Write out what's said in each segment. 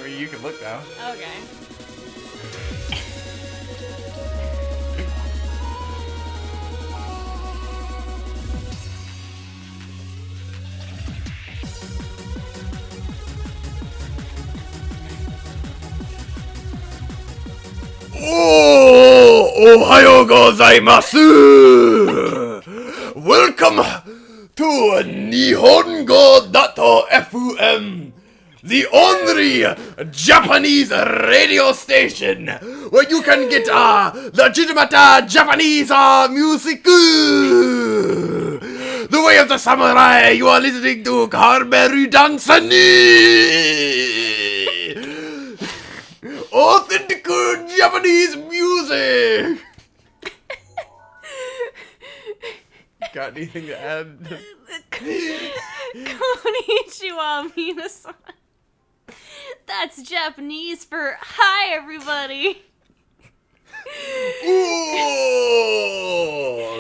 I mean, you can look now. Okay. Ohayo gozaimasu! Welcome to Nihongo.fm, the only Japanese radio station where you can get legitimate Japanese music. The Way of the Samurai, you are listening to Carberu Dansani! Authentic Japanese music! Got anything to add? Konnichiwa, minasan. That's Japanese for hi, everybody. Ooh,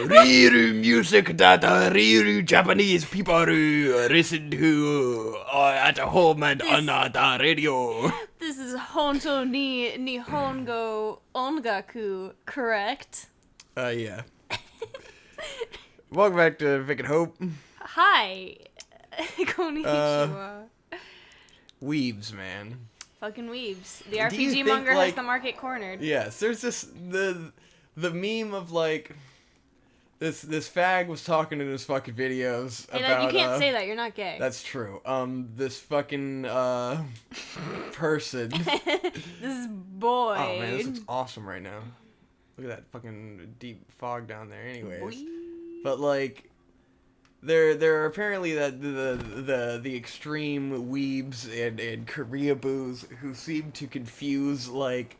real music that real Japanese people listen to at home and on the radio. This is Honto ni Nihongo Ongaku, correct? Yeah. Welcome back to Vic and Hope. Hi. Konnichiwa. Weebs, man. Fucking weebs. The Do you RPG think, monger has like- the market cornered. Yes, there's this the meme of like this fag was talking in his fucking videos Hey, about you can't say that. You're not gay. That's true. This fucking person. This boy. Oh man, this looks awesome right now. Look at that fucking deep fog down there. Anyways, Boy. but like, there are apparently that the extreme weebs and Korea boos who seem to confuse like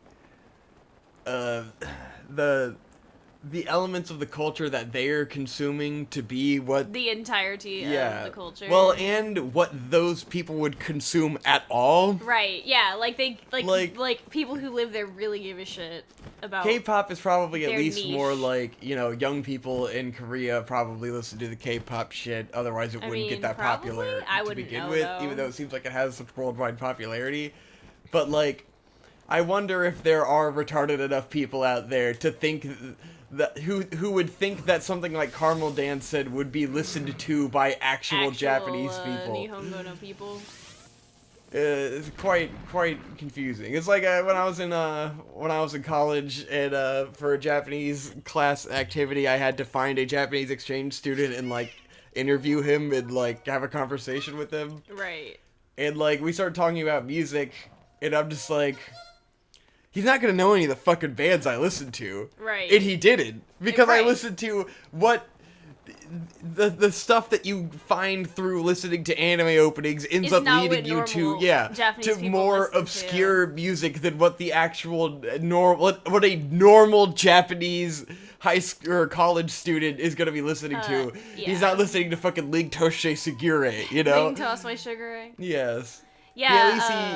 the elements of the culture that they're consuming to be what The entirety of the culture. well, and what those people would consume at all. Right, yeah, like they Like- people who live there really give a shit about K-pop is probably at their least niche. more like, you know, young people in Korea probably listen to the K-pop shit, otherwise it I wouldn't mean, get that probably? popular I to wouldn't begin know, with, though. even though it seems like it has such worldwide popularity. But like, I wonder if there are retarded enough people out there to think that who would think that something like Caramel Dance said would be listened to by actual Japanese people. Nihongo no people. It's quite confusing. It's like when I was in college and for a Japanese class activity, I had to find a Japanese exchange student and like interview him and like have a conversation with him. Right. And like we started talking about music, and I'm just like, he's not gonna know any of the fucking bands I listen to. Right. And he didn't, because I Right. listened to what the stuff that you find through listening to anime openings ends Is up not leading what you to normal Japanese to people more listen to. obscure music than what the actual what a normal Japanese high school or college student is gonna be listening to. yeah. He's not listening to fucking Ling Toshe Sugure, you know? Ling toss my sugar ray. Yes. Yeah. At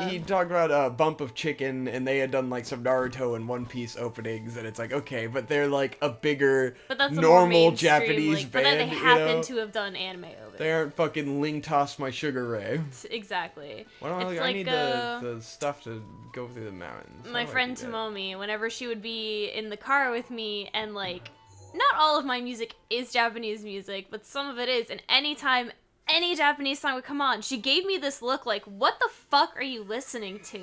least he talked about a Bump of Chicken, and they had done like some Naruto and One Piece openings, and it's like, okay, but they're like a bigger, But that's a more normal mainstream, Japanese like, but then band. they you happen know? to have done anime over They aren't fucking Ling Toss My Sugar Ray. Exactly. Why don't It's I like, need the stuff to go through the mountains. How My do I friend do that? Tomomi, whenever she would be in the car with me, and like, not all of my music is Japanese music, but some of it is, and anytime any Japanese song would come on, she gave me this look like, what the fuck are you listening to?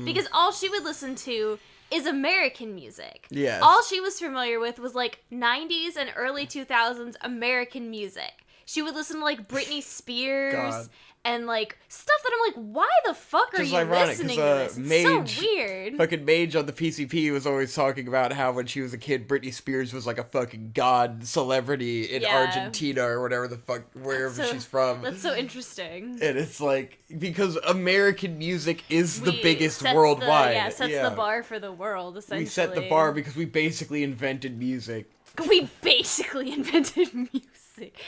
Because all she would listen to is American music. Yes. All she was familiar with was like 90s and early 2000s American music. She would listen to like Britney Spears God. and like stuff that I'm like, why the fuck are Just you ironic, listening 'cause, to this? It's Mage- so weird. Fucking Mage on the PCP was always talking about how when she was a kid, Britney Spears was like a fucking god celebrity in Yeah. Argentina or whatever the fuck, wherever So- she's from. That's so interesting. And it's like, because American music is the We biggest sets worldwide. sets the bar for the world, essentially. We set the bar because we basically invented music. We basically invented music.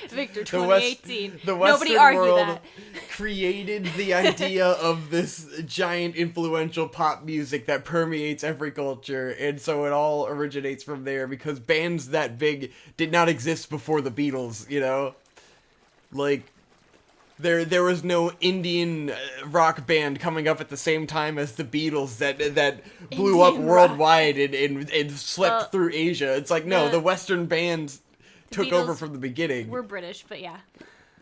Victor, The West- 2018. the Nobody Western argue world that. created the idea of this giant influential pop music that permeates every culture, and so it all originates from there because bands that big did not exist before the Beatles, you know? Like, there was no Indian rock band coming up at the same time as the Beatles that blew up Indian worldwide and swept through Asia. It's like, no, the Western bands took Beatles over from the beginning. We're British, but yeah.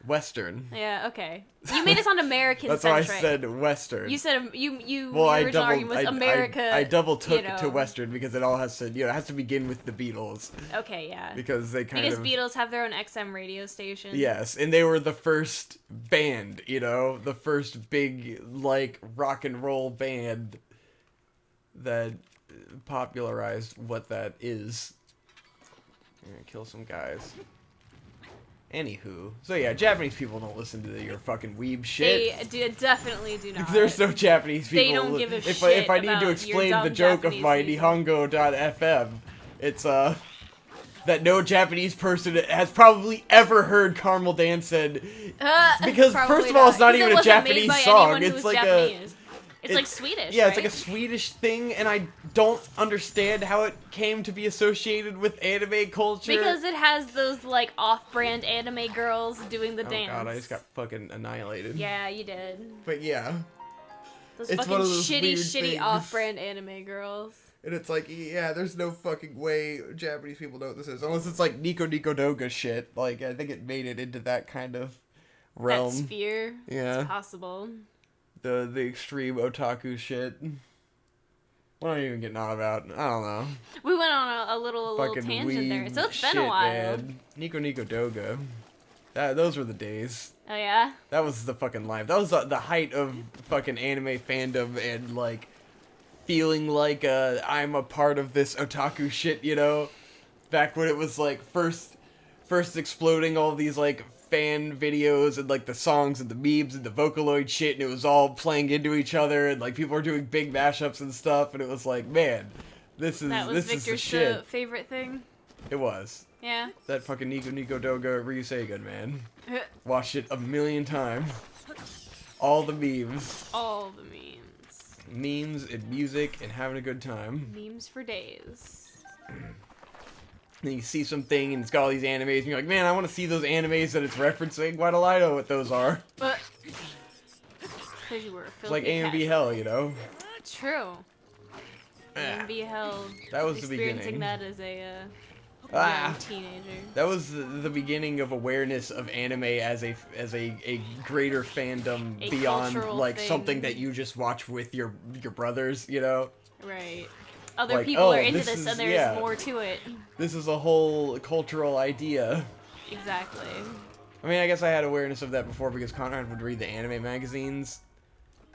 Western. Yeah, okay. You made it sound American That's centric. why I said Western. You said your Well, original argument was America. I double took you know. to Western because it all has to, it has to begin with the Beatles. Okay, yeah. Because they kind of... Beatles have their own XM radio station. Yes, and they were the first band, the first big, like, rock and roll band that popularized what that is. I'm gonna kill some guys. Anywho, so yeah, Japanese people don't listen to your fucking weeb shit. They definitely do not. There's no Japanese people. They don't give a if shit if I need about to your explain dumb the joke Japanese of my music. Nihongo.fm, it's that no Japanese person has probably ever heard Caramel Dance said, because probably first of all, it's not 'Cause even it a wasn't made Japanese by song. anyone who It's was like Japanese. It's like Swedish, yeah, right? it's like a Swedish thing, and I don't understand how it came to be associated with anime culture. Because it has those, like, off-brand anime girls doing the dance. Oh god, I just got fucking annihilated. Yeah, you did. But yeah. Those It's fucking one of those shitty weird things. off-brand anime girls. And it's like, yeah, there's no fucking way Japanese people know what this is. Unless it's like Nico Nico Doga shit. Like, I think it made it into that kind of realm. That sphere. Yeah. It's possible. The extreme otaku shit. What am I even getting on about? I don't know. We went on a little Fucking tangent there. weeb So it's been shit, a while. man. Nico Nico Doga. Those were the days. Oh, yeah? That was the fucking life. That was the height of fucking anime fandom and, like, feeling like I'm a part of this otaku shit, Back when it was, like, first exploding all these, like, fan videos and, like, the songs and the memes and the Vocaloid shit, and it was all playing into each other, and, like, people were doing big mashups and stuff, and it was like, man, this is That was the Victor's shit. favorite thing. It was. Yeah. That fucking Nico Nico Doga Ryuseigun, man. Watched it a million times. All the memes. All the memes. Memes and music and having a good time. Memes for days. And you see something and it's got all these animes and you're like, man, I want to see those animes that it's referencing. Why do I know what those are? But because you were a It's like filthy AMV casual. Hell, True. Ah, AMV Hell. that was the Experiencing beginning. that as a Ah. young teenager. That was the beginning of awareness of anime as a greater fandom A beyond cultural like thing. something that you just watch with your brothers, Right. Other Like, people oh, are into this this, is- and there's yeah. more to it. This is a whole cultural idea. Exactly. I mean, I guess I had awareness of that before because Conrad would read the anime magazines.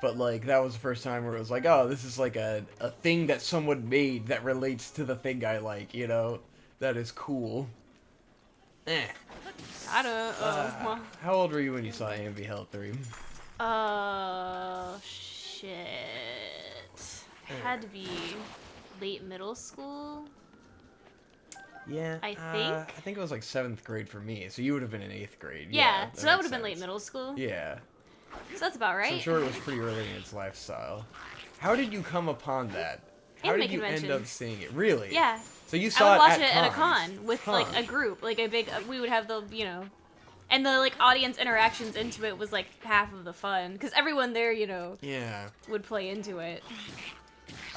But, like, that was the first time where it was like, oh, this is, like, a thing that someone made that relates to the thing I like, That is cool. I don't. Well. How old were you when you saw AMV Hell 3? Shit. Had to be late middle school. Yeah. I I think it was, like, 7th grade for me, so you would have been in 8th grade. Yeah, so that would makes have been late sense. middle school. Yeah. So that's about right. So I'm sure it was pretty early in its lifestyle. How did you come upon that? How Anime did you end convention. up seeing it? Really? Yeah. So you I saw would it watch at it at a cons. con with Huh. like a group, like a big. We would have the and the like audience interactions into it was like half of the fun because everyone there Yeah. would play into it.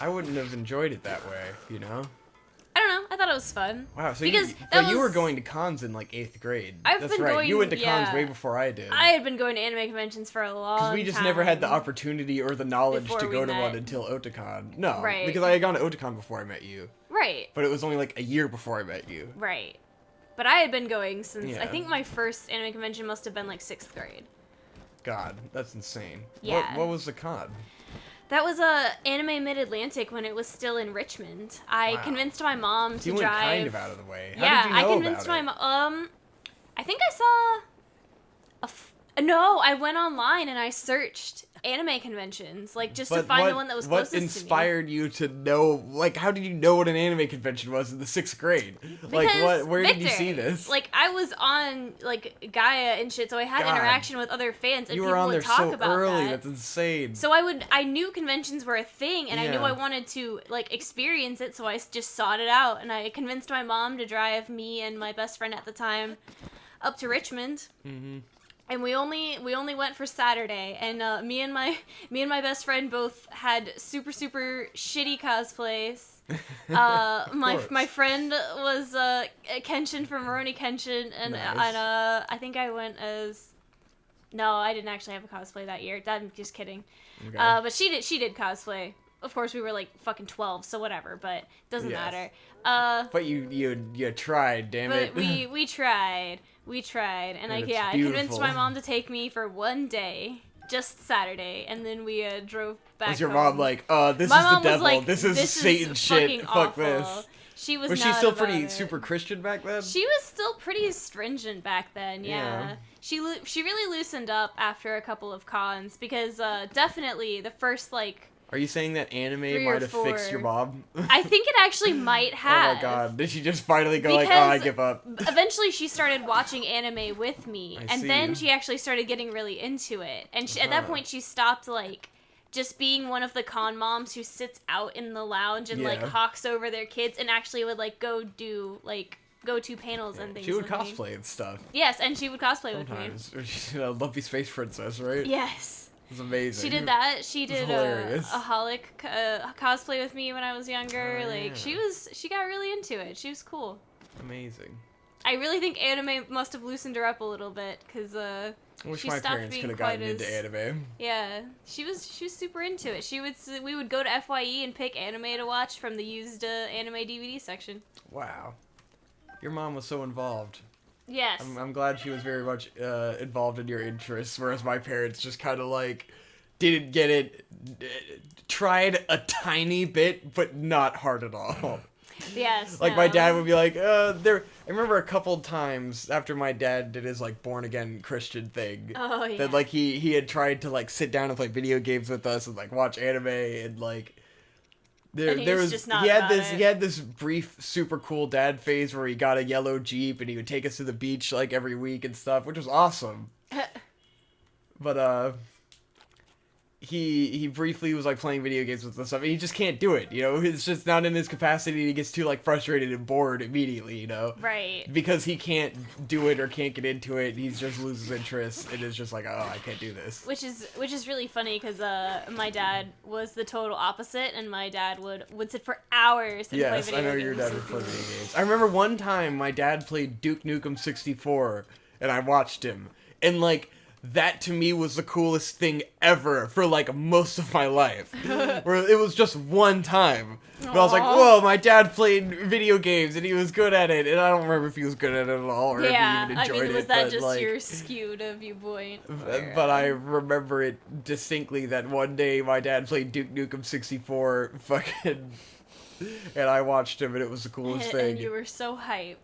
I wouldn't have enjoyed it that way, I don't know. I thought it was fun. Wow, so Because you, that but you were was- going to cons in like 8th grade. I've That's been right. going- You went to cons yeah. way before I did. I had been going to anime conventions for a long time. Because we just never had the opportunity or the knowledge Before to we go to met. one until Otakon. No, Right. because I had gone to Otakon before I met you. Right. But it was only like a year before I met you. Right. But I had been going since Yeah. I think my first anime convention must have been like 6th grade. God, that's insane. Yeah. What was the con? That was Anime Mid-Atlantic when it was still in Richmond. I Wow. convinced my mom So to you went drive. kind of out of the way. How Yeah, did you know I convinced about my it? mom. I think I saw no, I went online and I searched anime conventions, like just to But find the one that was closest What inspired you to know? Like, how did you know what an anime convention was in the 6th grade? to me. Like, Because where did you Victor, see this? Like, I was on like Gaia and shit, so I had God. interaction with other fans, and you people were on would there talk so about early. that. That's insane. So I knew conventions were a thing, and I knew Yeah. I wanted to like experience it. So I just sought it out, and I convinced my mom to drive me and my best friend at the time up to Richmond. Mm-hmm. and we only went for Saturday, and me and my best friend both had super shitty cosplays. My friend was Kenshin from Rurouni Kenshin, and Nice. I think I went as. No, I didn't actually have a cosplay that year. I'm just kidding. Okay. But she did cosplay. Of course, we were like fucking 12, so whatever. But doesn't Yes. matter. But you tried, damn But it. we tried, and And it's I convinced beautiful. my mom to take me for one day, just Saturday, and then we drove back. Was your home. mom like, this My is the mom was devil, like, this is Satan shit, fucking fuck awful. this. She was Was she not still about pretty it. super Christian back then? She was still pretty stringent back then, yeah. Yeah. She really loosened up after a couple of cons, because definitely the first, like, Are you saying that anime 3 or might have fixed 4. your mom? I think it actually might have. Oh my god. Did she just finally go like, oh, I Because give up? Eventually, she started watching anime with me, I and see. then she actually started getting really into it. And at that Uh-huh. point, she stopped, like, just being one of the con moms who sits out in the lounge and, like, Yeah. hawks over their kids, and actually would, like, go to panels and things. She would with me. cosplay and stuff. Yes, and she would cosplay with me. Sometimes. Or she's a lumpy space princess, right? Yes. It's amazing. She did that. She did a hilarious. Holic cosplay with me when I was younger. Oh, Like, yeah. she got really into it. She was cool. Amazing. I really think anime must have loosened her up a little bit, because I wish she my stopped parents being could have quite gotten as into anime. yeah. She was super into it. We would go to FYE and pick anime to watch from the used anime DVD section. Wow. Your mom was so involved. Yes. I'm glad she was very much involved in your interests, whereas my parents just kind of like didn't get it, tried a tiny bit, but not hard at all. Yes. Like my no. dad would be like, I remember a couple times after my dad did his like born again Christian thing, Oh yeah. that like he had tried to like sit down and play video games with us and like watch anime and like. And he was just not he had about this it. he had this brief super cool dad phase where he got a yellow Jeep and he would take us to the beach like every week and stuff, which was awesome. But he briefly was like playing video games with us stuff and he just can't do it, you know? It's just not in his capacity. He gets too like frustrated and bored immediately, you know? Right. Because he can't do it or can't get into it, he just loses interest and is just like, oh, I can't do this. Which is really funny, because my dad was the total opposite, and my dad would sit for hours and play Yes, video I know games. your dad would play video games. I remember one time my dad played Duke Nukem 64, and I watched him. And, like, that to me was the coolest thing ever for, like, most of my life. Where it was just one time. But I was like, Aw. whoa, my dad played video games, and he was good at it. And I don't remember if he was good at it at all, or Yeah, if he even I enjoyed mean, was it. that but, just like, your skewed viewpoint? But I remember it distinctly that one day my dad played Duke Nukem 64, fucking, and I watched him, and it was the coolest thing. And you were so hype.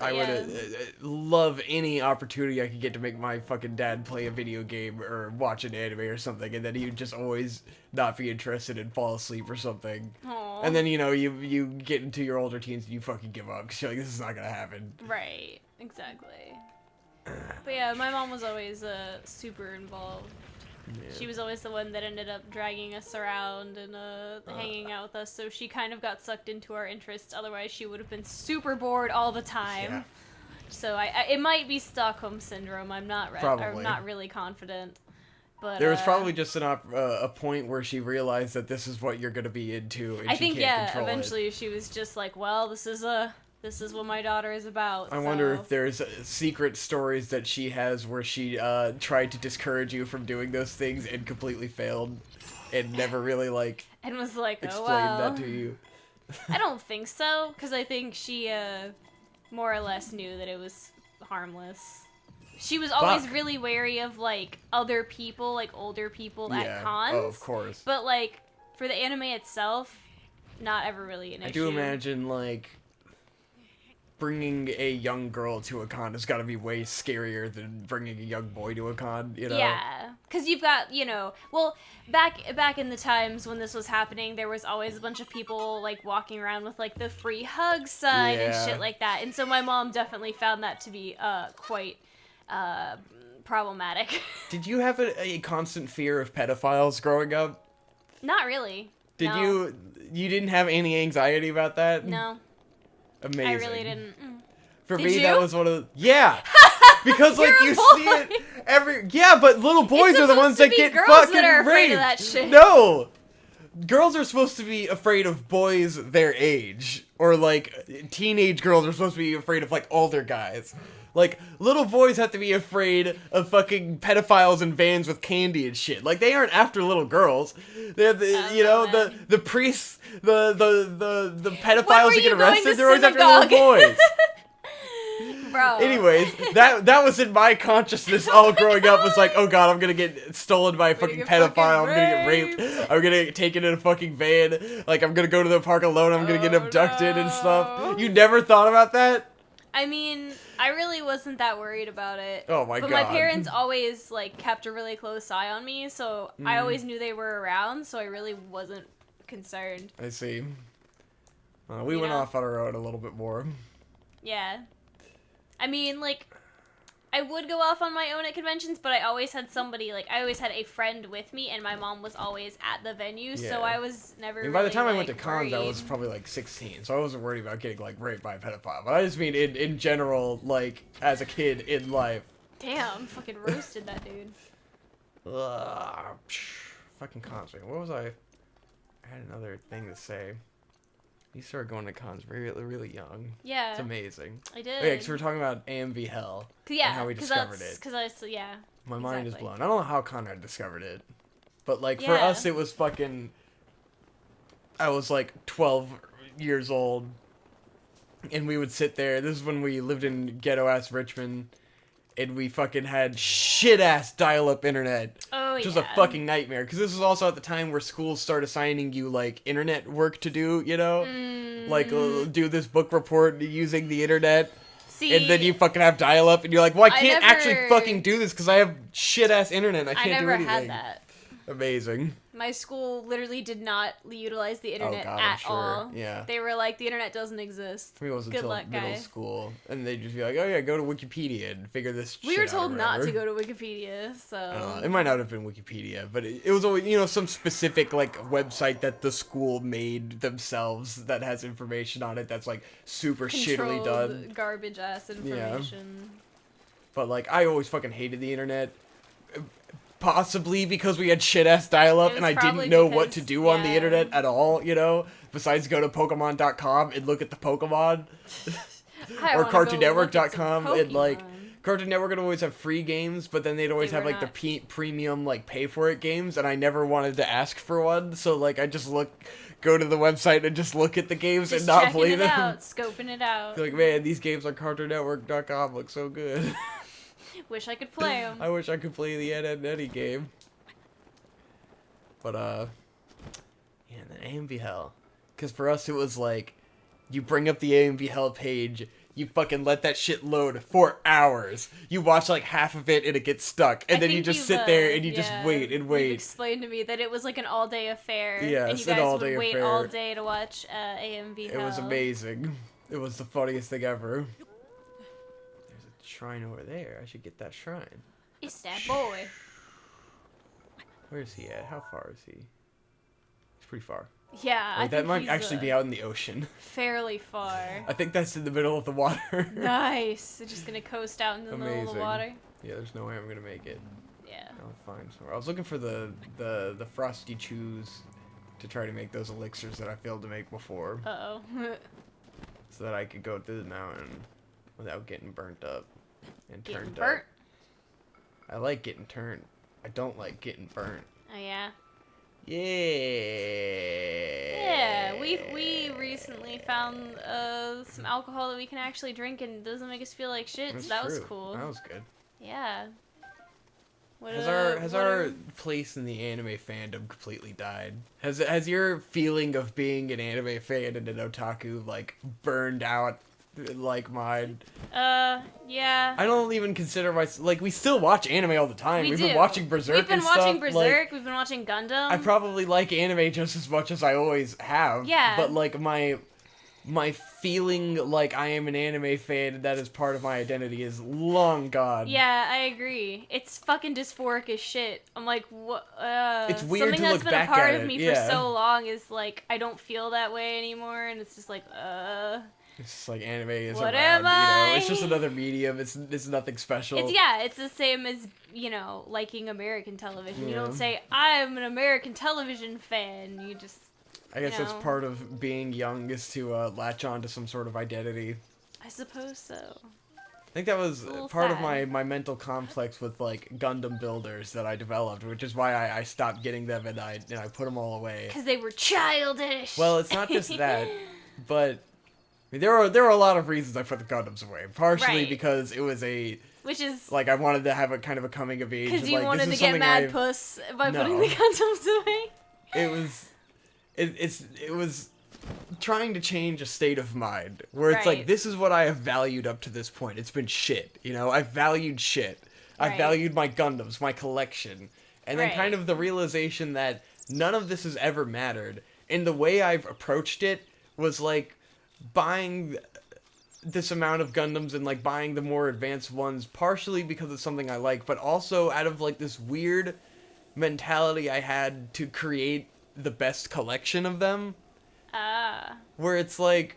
I would Yeah. love any opportunity I could get to make my fucking dad play a video game or watch an anime or something, and then he would just always not be interested and fall asleep or something. Aww. And then, you know, you get into your older teens and you fucking give up, because you're like, this is not gonna happen. Right, exactly. But yeah, my mom was always super involved. Yeah. She was always the one that ended up dragging us around and hanging out with us, so she kind of got sucked into our interests. Otherwise, she would have been super bored all the time. Yeah. So it might be Stockholm syndrome. I'm not Probably. I'm not really confident. But There was probably just a point where she realized that this is what you're gonna be into, and I she think can't control it. eventually she was just like, well, this is what my daughter is about. I wonder so- if there's secret stories that she has where she tried to discourage you from doing those things and completely failed, and never really like and was like, oh explained well. that to you. I don't think so, because I think she more or less knew that it was harmless. She was always Fuck. really wary of like other people, like older people at cons. Oh, of course. But like for the anime itself, not ever really an I issue. do imagine like bringing a young girl to a con has got to be way scarier than bringing a young boy to a con. You know? Yeah, because you've got, well, back in the times when this was happening, there was always a bunch of people, like, walking around with, like, the free hug sign and Yeah. shit like that, and so my mom definitely found that to be, quite, problematic. Did you have a constant fear of pedophiles growing up? Not really. Did No. you didn't have any anxiety about that? No, Amazing. I really didn't. For Did me, you? that was one of the... Yeah! Because like You're a you boy. see it but little boys It's are the ones supposed that to be get girls fucking that are afraid raped. of that shit. No. Girls are supposed to be afraid of boys their age, or like teenage girls are supposed to be afraid of like older guys. Like little boys have to be afraid of fucking pedophiles in vans with candy and shit. Like they aren't after little girls. They're the priests, the pedophiles who get arrested. They're always after little boys. Bro. Anyways, that was in my consciousness all growing up. Was like, oh god, I'm gonna get stolen by a fucking get pedophile. fucking I'm gonna get raped. I'm gonna get taken in a fucking van. Like I'm gonna go to the park alone. I'm gonna get abducted and stuff. You never thought about that? I mean, I really wasn't that worried about it. Oh my but god. my parents always like kept a really close eye on me, so I always knew they were around, so I really wasn't concerned. I see. We went off on our own a little bit more. Yeah. I mean, like, I would go off on my own at conventions, but I always had somebody, like, I always had a friend with me, and my mom was always at the venue, so I was never by the time really, I went to cons, I worried. was probably like 16, so I wasn't worried about getting like raped by a pedophile. But I just mean in general, like as a kid in life. Damn, fucking roasted that dude. Fucking cons, man. What was I had another thing to say. You started going to cons really young. Yeah. It's amazing. I did. Okay, so we're talking about AMV Hell. Yeah, and how we discovered it. Yeah. My mind is exactly. blown. I don't know how Conrad discovered it. But, like, for Yeah. us, it was fucking... I was, like, 12 years old. And we would sit there. This is when we lived in ghetto-ass Richmond. And we fucking had shit-ass dial-up internet. Oh, which was yeah. a fucking nightmare. Because this was also at the time where schools started assigning you, like, internet work to do, you know? Like, do this book report using the internet. See, And then you fucking have dial-up, and you're like, well, I can't actually never- fucking do this because I have shit-ass internet. I I can't do never anything. had that. Amazing. My school literally did not utilize the internet God, I'm at sure. all. Yeah. They were like, the internet doesn't exist. For me, it wasn't Good until luck, middle guy. school. And they'd just be like, oh yeah, go to Wikipedia and figure this shit out. We were told or not to whatever. go to Wikipedia, so... It might not have been Wikipedia, but it was always, you know, some specific, like, website that the school made themselves that has information on it that's, like, super shittily done. Garbage-ass information. But, like, I always fucking hated the internet. Possibly because we had shit-ass dial-up and I didn't know what to do on the internet at all, you know? Besides go to Pokemon.com and look at the Pokemon. Or CartoonNetwork.com and, like... Cartoon Network would always have free games, but then they'd always have, like, the premium, like, pay-for-it games, and I never wanted to ask for one, so, like, I just go to the website and just look at the games and not play them. Scoping it out. Like, man, these games on CartoonNetwork.com look so good. Wish I could play them. I wish I could play the Ed, Edd n Eddy game. But, yeah, and then AMV Hell. Because for us, it was like, you bring up the AMV Hell page, you fucking let that shit load for hours. You watch, like, half of it, and it gets stuck. And then you just sit there, and you just wait and wait. You explained to me that it was, like, an all-day affair. Yes, and you guys an all-day would wait affair. all day to watch AMV Hell. It was amazing. It was the funniest thing ever. There's a shrine over there. I should get that shrine. It's that boy. Where is he at? How far is he? He's pretty far. Yeah, I think that might he's, actually be out in the ocean. fairly far. I think that's in the middle of the water. Nice. They're just gonna coast out in the middle of the water. Yeah, there's no way I'm gonna make it. Yeah. I'll find somewhere. I was looking for the frosty chews to try to make those elixirs that I failed to make before. Uh-oh. So that I could go through the mountain without getting burnt up and turned burnt? up. I like getting turned. I don't like getting burnt. Oh, yeah. Yeah. Yeah, we recently found some alcohol that we can actually drink and doesn't make us feel like shit, That's so that true. was cool. That was good. Yeah. What, Has our place in the anime fandom completely died? Has your feeling of being an anime fan and an otaku like burned out like mine? Yeah. I don't even consider myself like we still watch anime all the time. We've do. been watching Berserk. We've been and watching stuff. Berserk. Like, We've been watching Gundam. I probably like anime just as much as I always have. Yeah. But like my feeling like I am an anime fan and that is part of my identity is long gone. Yeah, I agree. It's fucking dysphoric as shit. I'm like, what? It's weird something to that's look been back a part at of it, me yeah. for so long is like I don't feel that way anymore, and it's just like, It's just like anime is What around, am I? it's just another medium. It's nothing special. It's the same as, liking American television. You Yeah. don't say, I'm an American television fan. You just, I guess that's part of being young, is to latch on to some sort of identity. I suppose so. I think that was little part of sad. my mental complex with like Gundam builders that I developed, which is why I stopped getting them and I put them all away. Because they were childish. Well, it's not just that, but I mean, there were a lot of reasons I put the Gundams away. Partially Right. because it was Which is like I wanted to have a kind of a coming of age. because you like, wanted this to is get something mad puss by No. putting the Gundams away. It was trying to change a state of mind where it's Right. like, this is what I have valued up to this point. It's been shit, I've valued shit. I've Right. valued my Gundams, my collection, and then Right. kind of the realization that none of this has ever mattered. And the way I've approached it was like buying this amount of Gundams and like buying the more advanced ones, partially because it's something I like, but also out of like this weird mentality I had to create the best collection of them. Where it's like,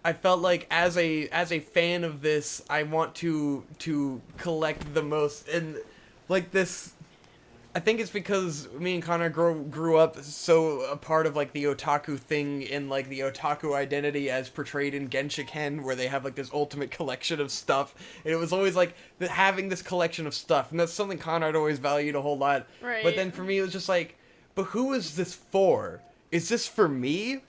I felt like as a fan of this, I want to collect the most, and like this, I think it's because me and Connor grew up so a part of like the otaku thing, in like the otaku identity as portrayed in Genshiken, where they have like this ultimate collection of stuff, and it was always like having this collection of stuff, and that's something Connor had always valued a whole lot. Right. But then for me, it was just like, but who is this for? Is this for me?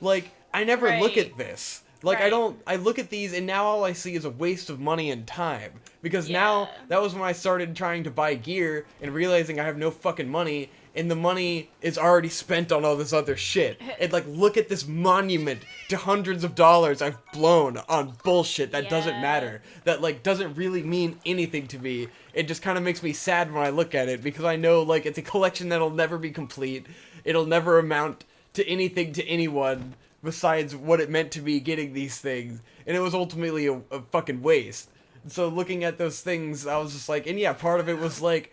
Like, I never look Right. at this. Like, Right. I look at these, and now all I see is a waste of money and time. Because now, Yeah. that was when I started trying to buy gear, and realizing I have no fucking money, and the money is already spent on all this other shit. And, like, look at this monument to hundreds of dollars I've blown on bullshit that doesn't Yeah. matter. That, like, doesn't really mean anything to me. It just kind of makes me sad when I look at it, because I know, like, it's a collection that'll never be complete. It'll never amount to anything to anyone besides what it meant to be getting these things, and it was ultimately a fucking waste. So looking at those things, I was just like, and yeah, part of it was like,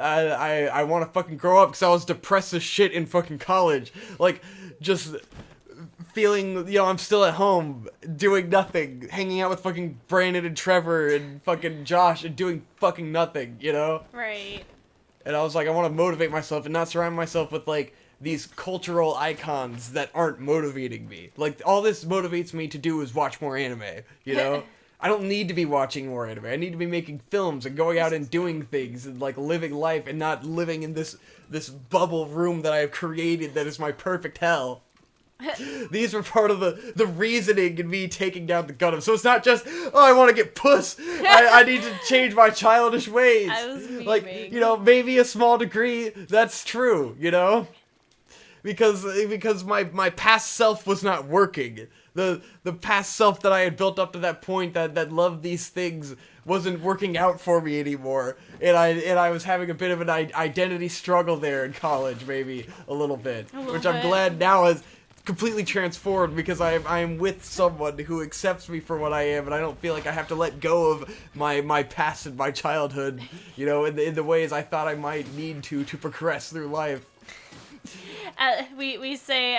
I want to fucking grow up because I was depressed as shit in fucking college, like just feeling, I'm still at home doing nothing, hanging out with fucking Brandon and Trevor and fucking Josh and doing fucking nothing, Right. And I was like, I want to motivate myself and not surround myself with like these cultural icons that aren't motivating me. Like, all this motivates me to do is watch more anime, I don't need to be watching more anime. I need to be making films and going out and doing things and, like, living life and not living in this bubble room that I have created that is my perfect hell. These were part of the reasoning in me taking down the Gundam. So it's not just, I want to get puss. I need to change my childish ways. I was like, memeing. maybe a small degree, that's true, Because my past self was not working. The past self that I had built up to that point that loved these things wasn't working out for me anymore. And I was having a bit of an identity struggle there in college, maybe a little bit. Which I'm bit. glad now has completely transformed, because I am with someone who accepts me for what I am, and I don't feel like I have to let go of my past and my childhood, in the ways I thought I might need to progress through life. We say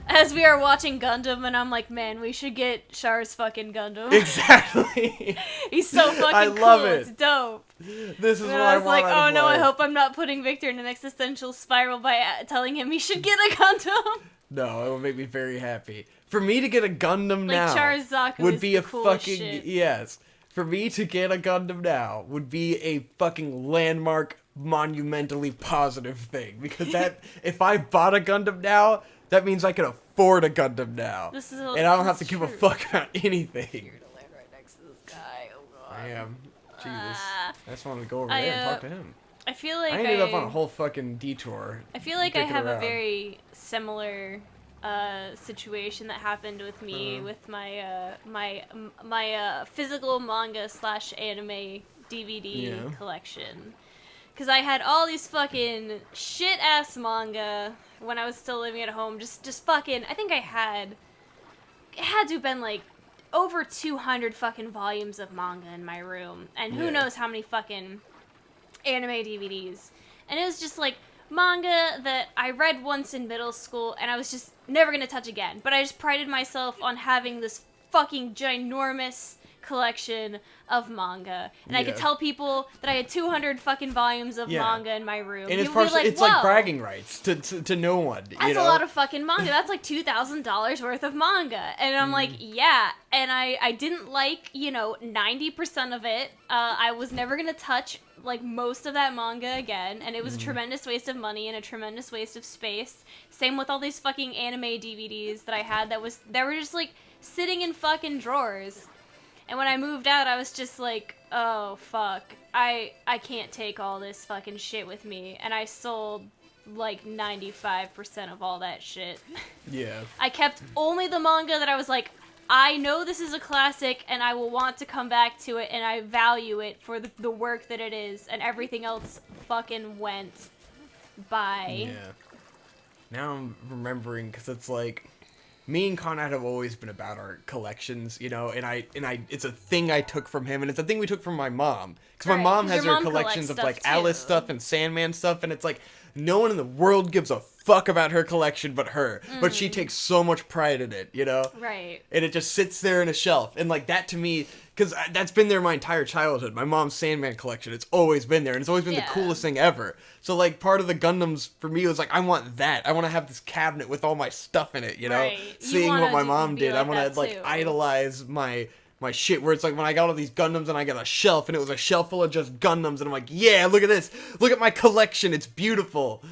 as we are watching Gundam, and I'm like, man, we should get Char's fucking Gundam. Exactly. He's so fucking I cool. love it. It's dope. This is And what I I was want like, out oh of no, I life. hope I'm not putting Victor in an existential spiral by telling him he should get a Gundam. No, it will make me very happy. For me to get a Gundam Like, now Char's Zaku would is be the a coolest fucking shit. yes. For me to get a Gundam now would be a fucking landmark, monumentally positive thing. Because that, if I bought a Gundam now, that means I can afford a Gundam now. This is and I don't have to this give is a true. fuck about anything. You're gonna land right next to this guy. Oh god. I am. Jesus. Ah. I just wanted to go over I, there and talk to him. I feel like I ended up on a whole fucking detour. I feel like I dicking have a around. very similar situation that happened with me with my my physical manga / anime DVD collection. Because I had all these fucking shit ass manga when I was still living at home. Just fucking. I think it had to have been like over 200 fucking volumes of manga in my room, and who Yeah. knows how many fucking anime DVDs. And it was just like manga that I read once in middle school and I was just never gonna touch again. But I just prided myself on having this fucking ginormous collection of manga, and I could tell people that I had 200 fucking volumes of manga in my room. And it's like bragging rights to no one. That's a lot of fucking manga. That's like $2,000 worth of manga, and I'm like, yeah. And I didn't like 90% of it. I was never gonna touch like most of that manga again, and it was a tremendous waste of money and a tremendous waste of space. Same with all these fucking anime DVDs that I had that were just like sitting in fucking drawers. And when I moved out, I was just like, oh, fuck. I can't take all this fucking shit with me. And I sold, like, 95% of all that shit. Yeah. I kept only the manga that I was like, I know this is a classic, and I will want to come back to it, and I value it for the work that it is. And everything else fucking went by. Yeah. Now I'm remembering, because it's like... Me and Conrad have always been about our collections, and I it's a thing I took from him, and it's a thing we took from my mom. Because my mom has her collections of, like, Alice stuff and Sandman stuff, and it's like, no one in the world gives a fuck about her collection but her. But she takes so much pride in it, Right. And it just sits there in a shelf. And, like, that to me, because that's been there my entire childhood. My mom's Sandman collection, it's always been there, and it's always been the coolest thing ever. So, like, part of the Gundams for me was like, I want that. I want to have this cabinet with all my stuff in it, Right. Seeing what my mom did, like I want to, like, idolize my shit, where it's like when I got all these Gundams and I got a shelf, and it was a shelf full of just Gundams, and I'm like, yeah, look at this. Look at my collection. It's beautiful.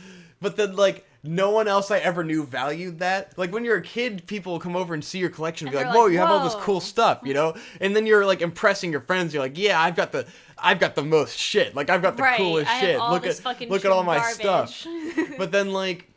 But then, like, no one else I ever knew valued that. Like, when you're a kid, people will come over and see your collection and be like, whoa, you have all this cool stuff, And then you're, like, impressing your friends. You're like, yeah, I've got the most shit. Like, I've got the coolest shit. Look at all my stuff. But then, like,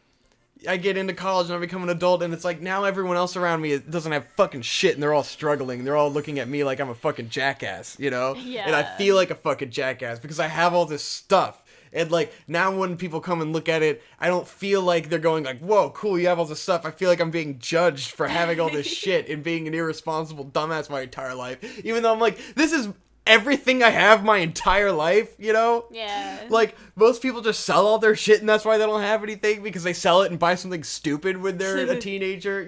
I get into college and I become an adult, and it's like, now everyone else around me doesn't have fucking shit, and they're all struggling. They're all looking at me like I'm a fucking jackass, Yeah. And I feel like a fucking jackass because I have all this stuff. And, like, now when people come and look at it, I don't feel like they're going like, whoa, cool, you have all this stuff. I feel like I'm being judged for having all this shit and being an irresponsible dumbass my entire life. Even though I'm like, this is everything I have my entire life, Yeah. Like, most people just sell all their shit, and that's why they don't have anything, because they sell it and buy something stupid when they're a teenager,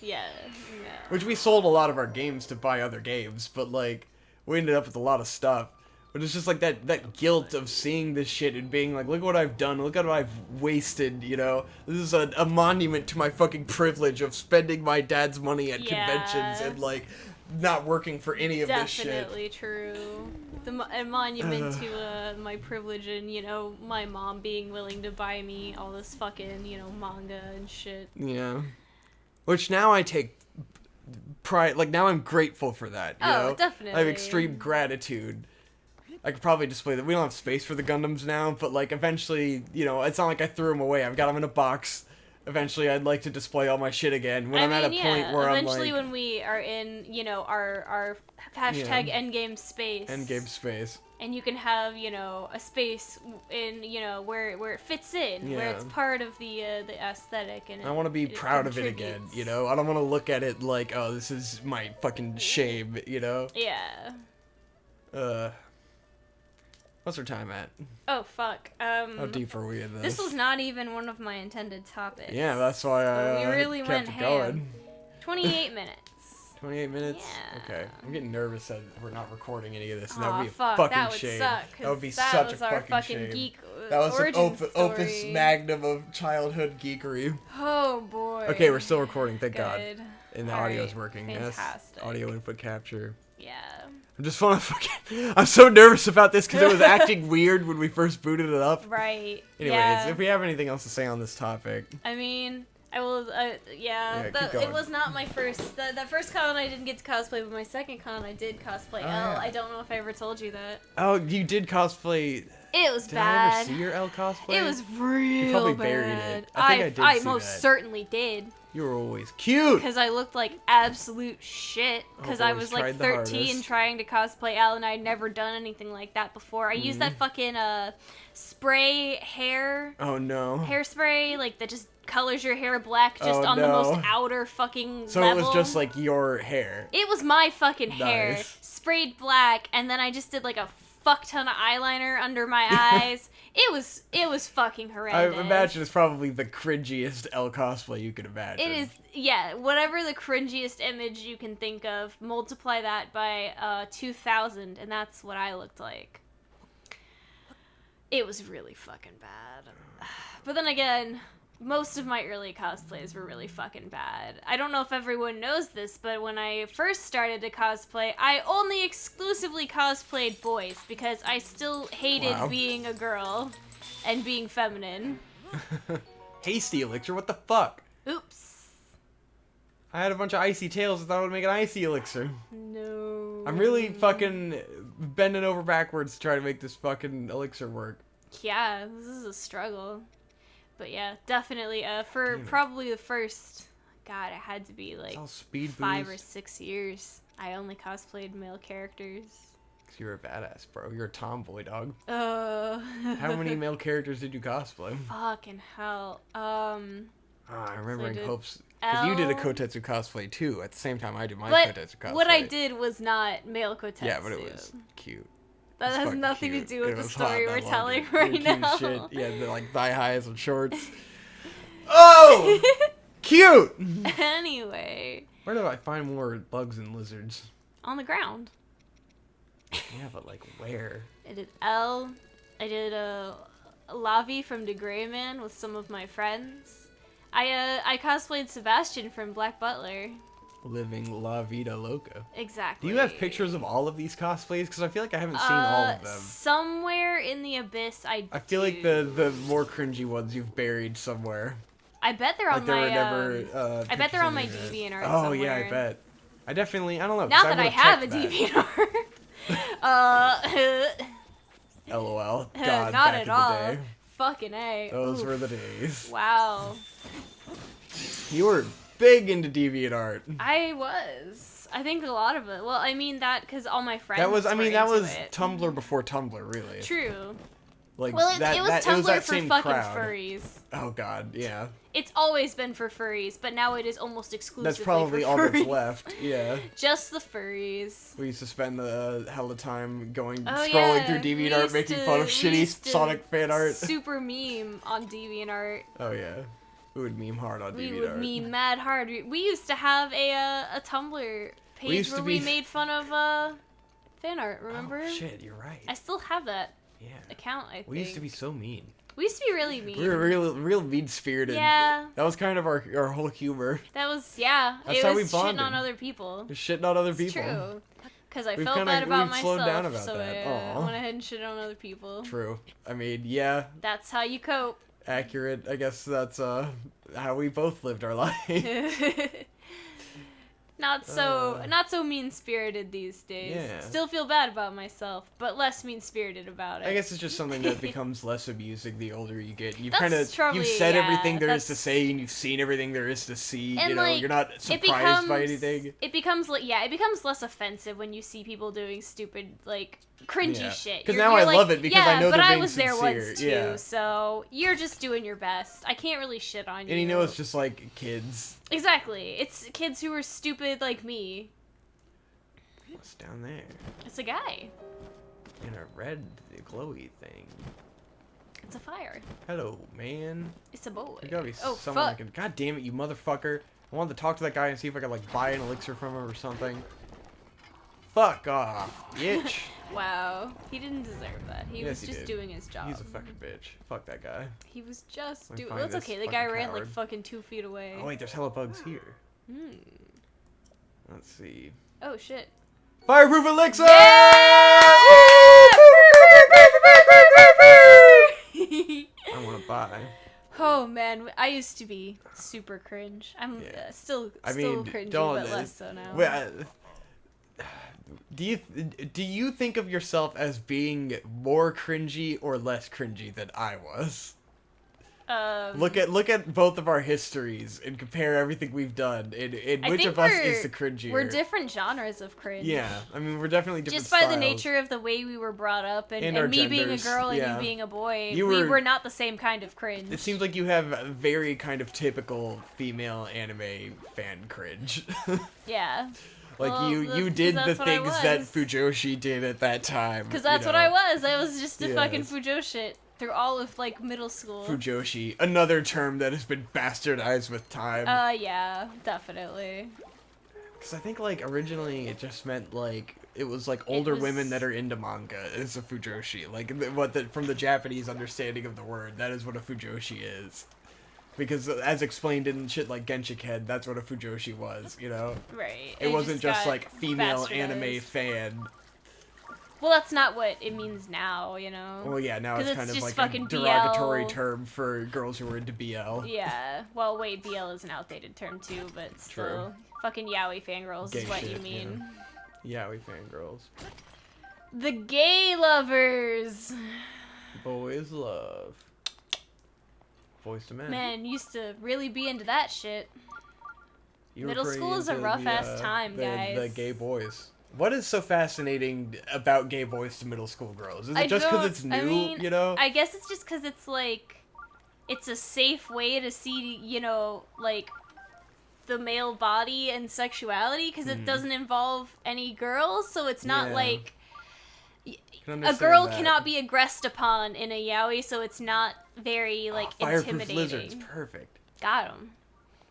Yeah. Which we sold a lot of our games to buy other games, but, like, we ended up with a lot of stuff. But it's just like that guilt of seeing this shit and being like, look what I've done, look at what I've wasted, This is a monument to my fucking privilege of spending my dad's money at conventions and, like, not working for any of this shit. Definitely true. A monument to my privilege and, my mom being willing to buy me all this fucking, manga and shit. Yeah. Which now I take pride, like, now I'm grateful for that, definitely. I have extreme gratitude. I could probably display that. We don't have space for the Gundams now, but, like, eventually, it's not like I threw them away. I've got them in a box. Eventually, I'd like to display all my shit again when I'm at a point where eventually I'm like... when we are in, our hashtag endgame space. Endgame space. And you can have, a space in, where it fits in, where it's part of the aesthetic. And I want to be proud of it again, I don't want to look at it like, oh, this is my fucking shame, Yeah. What's our time at? Oh, fuck. How deep are we in this? This was not even one of my intended topics. Yeah, that's why I we really kept went it ham. going. 28 minutes. 28 minutes? Yeah. Okay. I'm getting nervous that we're not recording any of this, and Aw, that would be fuck, a fucking that would shame. suck, That would be that such was a our fucking shame. Geek That was an origin opus story. magnum of childhood geekery. Oh, boy. Okay, we're still recording, thank Good. God. And the audio's working, fantastic. yes. Audio input capture. Yeah. I just want to fucking... I'm so nervous about this because it was acting weird when we first booted it up. Right. Anyways, yeah. if we have anything else to say on this topic... I mean... I will, keep going. it was not my first, the first con I didn't get to cosplay, but my second con I did cosplay L. Yeah. I don't know if I ever told you that. Oh, you did cosplay... It was Did bad. I ever see your L cosplay? It was real You probably bad. buried it. I think I did see most that. certainly did. You were always cute! Because I looked like absolute shit. Because I was like 13 trying to cosplay Al, and I'd never done anything like that before. I used that fucking spray hair. Oh no. Hairspray, like that just colors your hair black just on the most outer fucking So level. it was just like your hair. It was my fucking hair. Nice. Sprayed black, and then I just did like a fuck ton of eyeliner under my eyes. It was fucking I horrendous. imagine it's probably the cringiest L cosplay you could imagine. It is, yeah, whatever the cringiest image you can think of, multiply that by 2,000, and that's what I looked like. It was really fucking bad. But then again, most of my early cosplays were really fucking bad. I don't know if everyone knows this, but when I first started to cosplay, I only exclusively cosplayed boys because I still hated being a girl and being feminine. Hasty elixir, what the fuck? Oops. I had a bunch of icy tails and thought I would make an icy elixir. No. I'm really fucking bending over backwards to try to make this fucking elixir work. Yeah, this is a struggle. But yeah, definitely, for probably the first, God, it had to be like 5 or 6 years, I only cosplayed male characters. Cause you're a badass, bro. You're a tomboy, dog. How many male characters did you cosplay? Fucking hell. I remember in did hopes... Because you did a Kotetsu cosplay, too, at the same time I did my Kotetsu cosplay. What I did was not male Kotetsu. Yeah, but it was cute. That has nothing to do with the story we're telling right now. Shit. Yeah, the like thigh highs and shorts. Oh, cute. Anyway, where do I find more bugs and lizards? On the ground. Yeah, but like where? I did L. I did Lavi from The Gray Man with some of my friends. I cosplayed Sebastian from Black Butler. Living La Vida Loca. Exactly. Do you have pictures of all of these cosplays? Because I feel like I haven't seen all of them. Somewhere in the abyss, I feel like the more cringy ones you've buried somewhere. I bet they're on my. I bet they're on my internet. DeviantArt. Oh somewhere. yeah, I bet. I don't know. Not that I have a DeviantArt. LOL. God, not back at all. in the day. Fucking A. Those Oof. were the days. Wow. You were big into DeviantArt. I was. I think a lot of it. Well, I mean that because all my friends. That was. I mean, that into was it. Tumblr before Tumblr, really. True. Like well, it was Tumblr that for same fucking crowd. furries. Oh God, yeah. It's always been for furries, but now it is almost exclusively That's probably for all furries. that's left. Yeah. Just the furries. We used to spend the hell of time scrolling yeah. through DeviantArt, making fun of shitty Sonic fan art. Super meme on DeviantArt. Oh yeah. We would meme hard on DeviantArt. We would meme mad hard. We used to have a Tumblr page where we made fun of fan art. Remember? Oh shit, you're right. I still have that Yeah. account. I think We used to be so mean. We used to be really mean. We were real mean spirited. Yeah. That was kind of our whole humor. That was That's it how was we shitting bonded. on other people. Just shitting on other It's people. true. Because I We've felt kinda- bad about we've slowed myself, down about so that. I Aw. went ahead and shit on other people. True. I mean, yeah, That's how you cope. accurate. I guess that's how we both lived our life. Not so mean-spirited these days. Yeah. Still feel bad about myself, but less mean-spirited about it. I guess it's just something that becomes less amusing the older you get. You've That's probably- you've said yeah, everything there is to that's- say, and you've seen everything there is to see. And, You know, like, you're not it surprised by anything. It becomes it becomes less offensive when you see people doing stupid, like, cringy Yeah. shit. 'Cause You're- now you're I like, love it because I know but they're I being was there sincere. once too, Yeah. so you're just doing your best. I can't really shit on you. And you know it's just like kids. Exactly. It's kids who are stupid like me. What's down there? It's a guy. In a red glowy thing. It's a fire. Hello, man. It's a boy. There gotta be Oh, someone fuck. that can. God damn it, you motherfucker! I wanted to talk to that guy and see if I could like buy an elixir from him or something. Fuck off, bitch. Wow. He didn't deserve that. He Yes, was he just did. doing his job. He's a fucking bitch. Fuck that guy. He was just Let me doing. find Well, it's this okay. The guy fucking ran like coward. fucking 2 feet away. Oh wait, there's hella bugs here. Hmm. Let's see. Oh shit. Fireproof elixir! I want to buy. Oh man, I used to be super cringe. I'm Yeah. still I mean, cringy, don't. but less so now. Do you think of yourself as being more cringy or less cringy than I was? Look at both of our histories and compare everything we've done. And I which think of us is the cringier? We're different genres of cringe. Yeah, I mean we're definitely different. Just by the styles. nature of the way we were brought up, and our me being a genders, girl and yeah. you being a boy, You we were- were not the same kind of cringe. It seems like you have a very kind of typical female anime fan cringe. Yeah. Like Well, you that's- did 'cause the that's what I things that was. Fujoshi did at that time. Because that's you what I know? was. I was just a fucking Yes. Fujo shit. through all of like middle school. Fujoshi, another term that has been bastardized with time. Yeah, definitely. Because I think like originally it just meant like it was like older women that are into manga is a Fujoshi. Like from the Japanese understanding of the word, that is what a Fujoshi is. Because as explained in shit like Genshiken, that's what a Fujoshi was, you know? Right. It wasn't just like female bastardized. anime fan. Well, that's not what it means now, you know? Well, yeah, now it's kind of like a BL. derogatory term for girls who are into BL. Yeah. Well, wait, BL is an outdated term too, but still. True. Fucking yaoi fangirls Gay is what shit, you mean. Yeah, we fangirls. The gay lovers. Boys love. Boys to men. Man, used to really be into that shit. You were Middle pretty school is a into rough-ass time, guys. The gay boys. What is so fascinating about gay boys to middle school girls? Is it just because it's new, you know? I guess it's just because it's, like, it's a safe way to see, you know, like, the male body and sexuality, because it doesn't involve any girls, so it's not, like... A girl cannot be aggressed upon in a yaoi, so it's not very, like, Fireproof intimidating. lizards, perfect. Got 'em.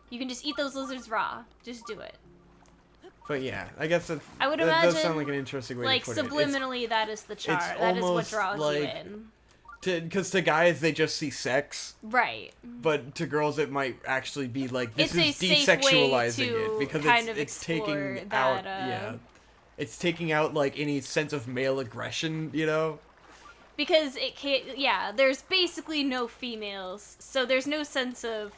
You can just eat those lizards raw. Just do it. But yeah, I guess that imagine, does sound like an interesting way to put it. Like, subliminally, that is the charm. That is what draws you in. Because to guys, they just see sex. Right. But to girls, it might actually be like, this it's is a safe desexualizing way it. Because kind it's of taking that, out, it's taking out, like, any sense of male aggression, you know? Because it can't, there's basically no females, so there's no sense of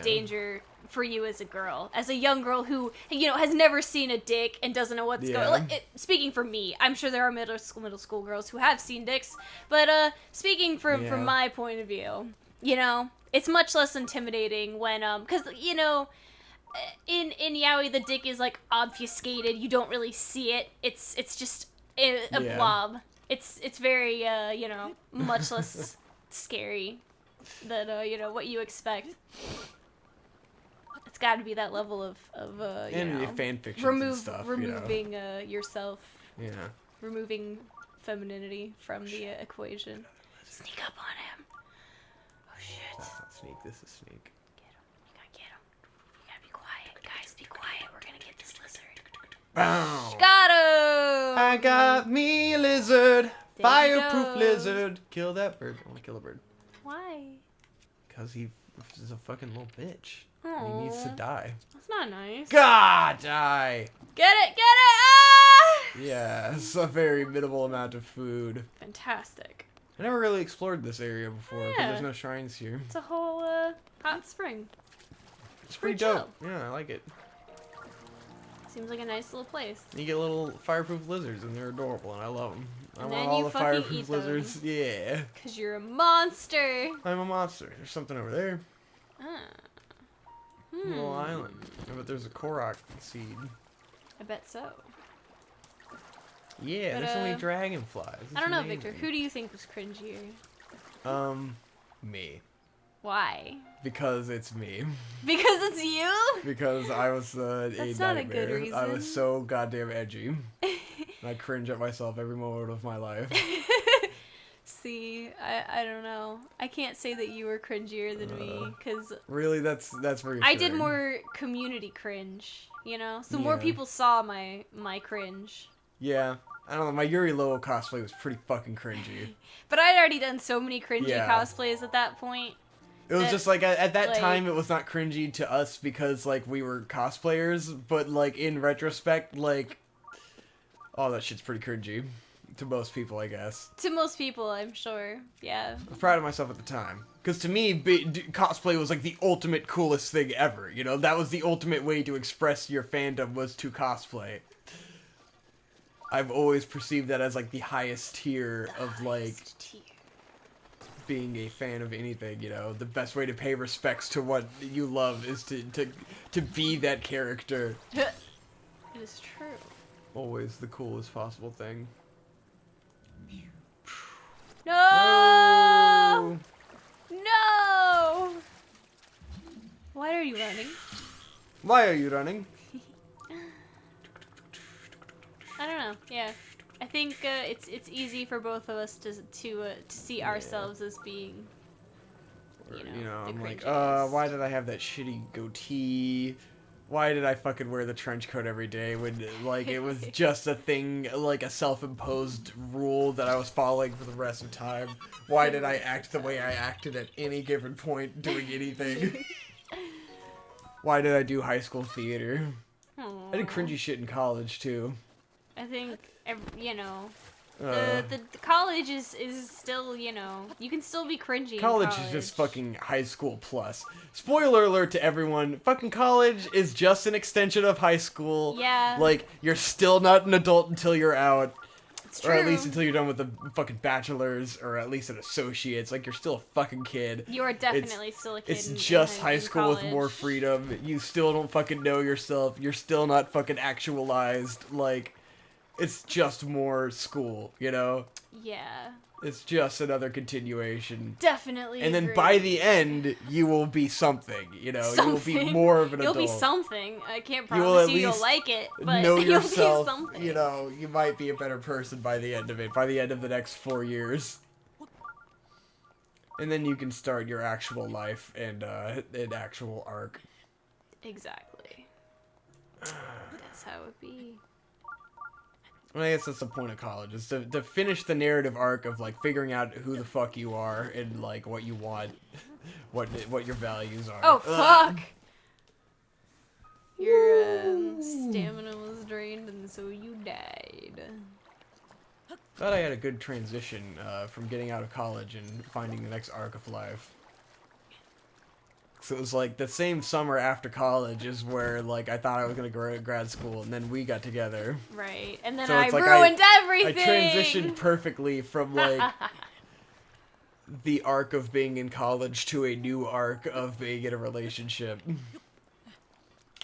danger for you as a girl. As a young girl who, you know, has never seen a dick and doesn't know what's going on. Speaking for me, I'm sure there are middle school girls who have seen dicks, but speaking from my point of view, you know, it's much less intimidating when, because, you know, in yaoi, the dick is, like, obfuscated. You don't really see it. It's just a blob. It's very, you know, much less scary than, you know, what you expect. It's got to be that level of you know, fan fiction and stuff, removing yourself. Yeah. Removing femininity from the equation. Sneak up on him. Oh shit. That's not sneak. This is sneak. Get him. You gotta get him. You gotta be quiet, guys. Be quiet. We're gonna get this lizard. Bow. Got him. I got me a lizard. There Fireproof he lizard. Kill that bird. I want to kill a bird. Why? Because he is a fucking little bitch. Aww. He needs to die. That's not nice. God, die! Get it! Ah! Yeah, it's a very minimal amount of food. Fantastic. I never really explored this area before because Yeah. there's no shrines here. It's a whole hot spring. It's pretty dope. Yeah, I like it. Seems like a nice little place. You get little fireproof lizards and they're adorable and I love them. I And want then all you the fucking fireproof eat them. lizards. Yeah. Cause you're a monster. I'm a monster. There's something over there. Ah. A little island. I bet there's a Korok seed. I bet so. Yeah, But, there's so many dragonflies. It's I don't know, amazing. Victor. Who do you think was cringier? Me. Why? Because it's me. Because it's you? Because I was a That's not a good nightmare. I was reason. so goddamn edgy. And I cringe at myself every moment of my life. See, I don't know. I can't say that you were cringier than me, because Really, that's very. I did more community cringe, you know? So more Yeah. people saw my cringe. Yeah, I don't know. My Yuri Lowell cosplay was pretty fucking cringy. But I'd already done so many cringy Yeah. cosplays at that point. It was That, just like at that like- time, it was not cringy to us because like we were cosplayers, but like in retrospect, like, oh, that shit's pretty cringy to most people, I guess. To most people, I'm sure. Yeah. I was proud of myself at the time. Because to me, cosplay was like the ultimate coolest thing ever. You know, that was the ultimate way to express your fandom was to cosplay. I've always perceived that as like the highest tier of like being a fan of anything, you know. The best way to pay respects to what you love is to be that character. It is true. Always the coolest possible thing. No! No! Why are you running? Why are you running? I don't know. Yeah. I think it's easy for both of us to see ourselves as being, You know, the I'm like, cringiest. why did I have that shitty goatee? Why did I fucking wear the trench coat every day when, like, it was just a thing, like a self-imposed rule that I was following for the rest of time? Why did I act the way I acted at any given point doing anything? Why did I do high school theater? I did Aw. cringy shit in college, too. I think Uh, the college is still, you can still be cringy. College in is just fucking high school plus. Spoiler alert to everyone, fucking college is just an extension of high school. Yeah. Like, you're still not an adult until you're out. It's true. Or at least until you're done with the fucking bachelor's, or at least an associate's. Like, you're still a fucking kid. You are definitely still a kid. It's in just high in school with college. more freedom. You still don't fucking know yourself. You're still not fucking actualized. Like, it's just more school, you know? Yeah. It's just another continuation. Definitely. And then agree. by the end, you will be something, you know? You will be Something. more of an You'll adult. be something. I can't You will promise at you'll least like it, but know you'll yourself, be something. you know, you might be a better person by the end of it, by the end of the next 4 years. And then you can start your actual life and an actual arc. Exactly. That's how it be. I guess that's the point of college, is to finish the narrative arc of, like, figuring out who the fuck you are and, like, what you want, what your values are. Oh, fuck! Your stamina was drained and so you died. Thought I had a good transition from getting out of college and finding the next arc of life. So it was like the same summer after college is where, like, I thought I was gonna go to grad school, and then we got together. Right, and then So I it's like ruined I everything! transitioned perfectly from, like, the arc of being in college to a new arc of being in a relationship.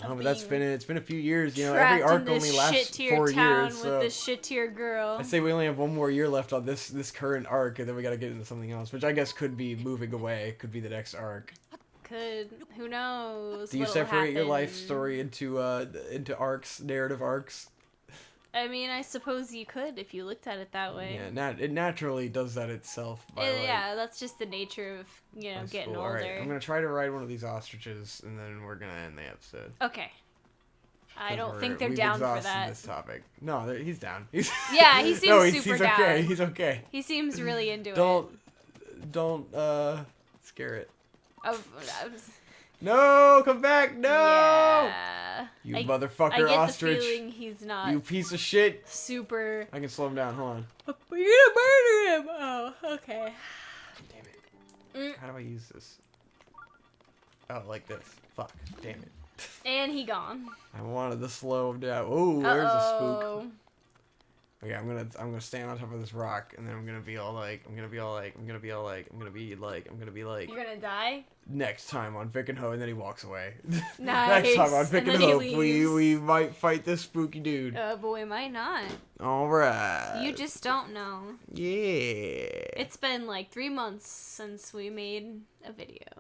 Oh, but it's been a few years, you know, every Trapped arc in this only lasts shit-tier 4 town years, with so this shit-tier girl. I say we only have one more year left on this current arc, and then we gotta get into something else, which I guess could be moving away, could be the next arc. Who knows? Do you what'll separate your life happen. story into arcs, narrative arcs? I mean, I suppose you could if you looked at it that way. Yeah, it naturally does that itself. By, like, Yeah, that's just the nature of, high getting school. older. Alright, I'm gonna try to ride one of these ostriches, and then we're gonna end the episode. Okay. I don't 'Cause think they're we've down for exhausted that. this topic. No, he's down. He's Yeah, he seems no, super he's down. okay. He's okay. He seems really into it. Don't scare it. Oh, No, come back! No! yeah. You I motherfucker get ostrich! the feeling he's not You piece of shit! super. I can slow him down. Hold on. But you're gonna murder him. Oh, okay. Damn it. How do I use this? Oh, like this. Fuck. Damn it. And he gone. I wanted to slow him down. Ooh, there's a spook. Uh-oh. Okay, I'm gonna stand on top of this rock, and then I'm gonna be like, You're gonna die? next time on Vic and Ho, and then he walks away. Nice. Next time on Vic And and then he Ho, leaves. we might fight this spooky dude. But we might not. Alright. You just don't know. Yeah. It's been like 3 months since we made a video.